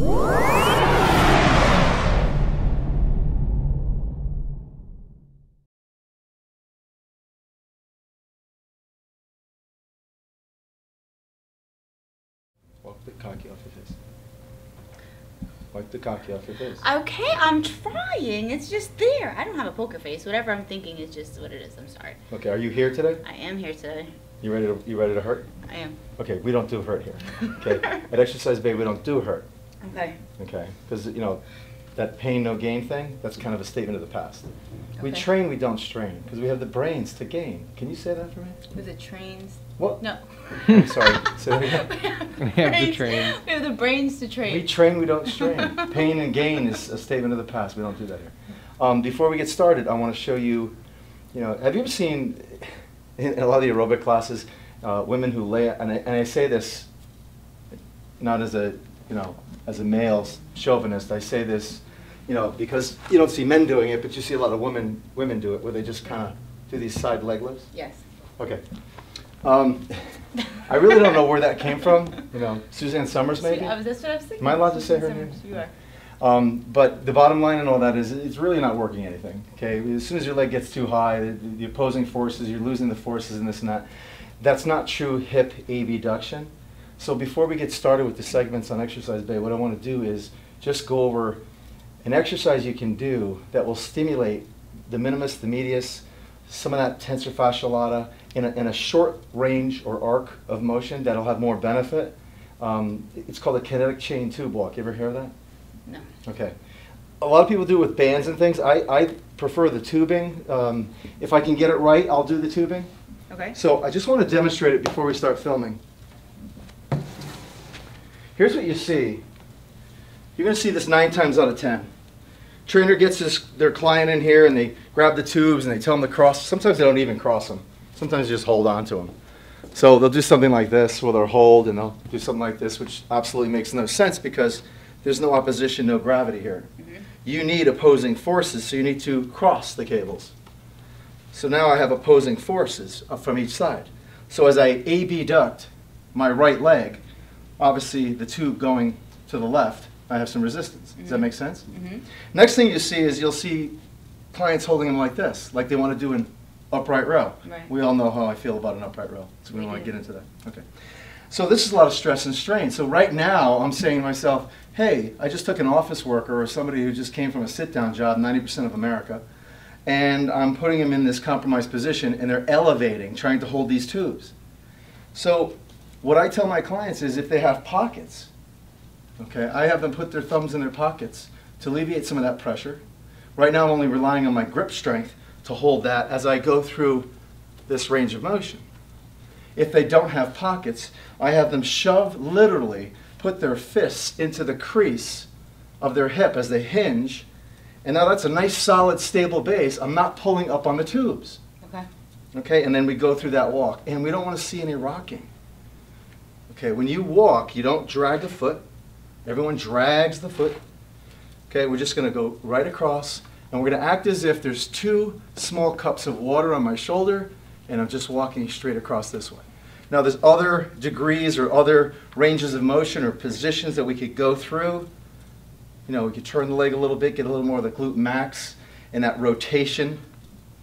Wipe the cocky off your face. Wipe the cocky off your face. Okay, I'm trying. It's just there. I don't have a poker face. Whatever I'm thinking is just what it is. I'm sorry. Okay, are you here today? I am here today. You ready to hurt? I am. Okay, we don't do hurt here. Okay, at Exercise Bay we don't do hurt. Okay. Okay, because you know that pain no gain thing. That's kind of a statement of the past. Okay. We train, we don't strain, because we have the brains to gain. Can you say that for me? With the trains. What? No. I'm sorry. Say that again. We have the trains. We have the brains to train. We train, we don't strain. Pain and gain is a statement of the past. We don't do that here. Before we get started, I want to show you, have you ever seen in a lot of the aerobic classes, women who lay, and I say this not as a, as a male chauvinist, I say this, because you don't see men doing it, but you see a lot of women do it, where they just kind of do these side leg lifts. Yes. Okay. I really don't know where that came from. Suzanne Summers maybe? That's what I was thinking. Am I allowed to say her name? You are. But the bottom line and all that is it's really not working anything. Okay, as soon as your leg gets too high, the opposing forces, you're losing the forces and this and that. That's not true hip abduction. So before we get started with the segments on Exercise Bay, what I want to do is just go over an exercise you can do that will stimulate the minimus, the medius, some of that tensor fascia lata in a short range or arc of motion that'll have more benefit. It's called a kinetic chain tube walk. You ever hear of that? No. Okay. A lot of people do it with bands and things. I prefer the tubing. If I can get it right, I'll do the tubing. Okay. So I just want to demonstrate it before we start filming. Here's what you see. You're going to see this 9 times out of 10. Trainer gets their client in here and they grab the tubes and they tell them to cross. Sometimes they don't even cross them. Sometimes they just hold on to them. So they'll do something like this where they'll hold and they'll do something like this, which absolutely makes no sense because there's no opposition, no gravity here. Mm-hmm. You need opposing forces, so you need to cross the cables. So now I have opposing forces from each side. So as I abduct my right leg, obviously the tube going to the left, I have some resistance. Does that make sense? Mm-hmm. Next thing you see is you'll see clients holding them like this, like they want to do an upright row. Right. We all know how I feel about an upright row, so we don't want to get into that. Okay. So this is a lot of stress and strain. So right now I'm saying to myself, hey, I just took an office worker or somebody who just came from a sit-down job, 90% of America, and I'm putting them in this compromised position and they're elevating, trying to hold these tubes. So what I tell my clients is if they have pockets, okay, I have them put their thumbs in their pockets to alleviate some of that pressure. Right now I'm only relying on my grip strength to hold that as I go through this range of motion. If they don't have pockets, I have them shove, literally, put their fists into the crease of their hip as they hinge, and now that's a nice solid stable base. I'm not pulling up on the tubes. Okay. Okay, and then we go through that walk, and we don't want to see any rocking. Okay, when you walk, you don't drag the foot. Everyone drags the foot. Okay, we're just going to go right across, and we're going to act as if there's 2 small cups of water on my shoulder, and I'm just walking straight across this way. Now there's other degrees or other ranges of motion or positions that we could go through. We could turn the leg a little bit, get a little more of the glute max and that rotation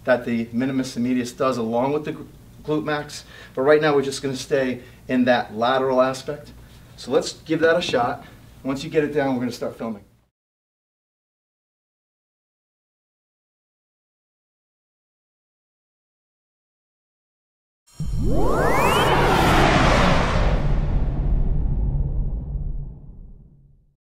that the minimus and medius does along with the glute max. But right now we're just going to stay in that lateral aspect. So let's give that a shot. Once you get it down, we're going to start filming.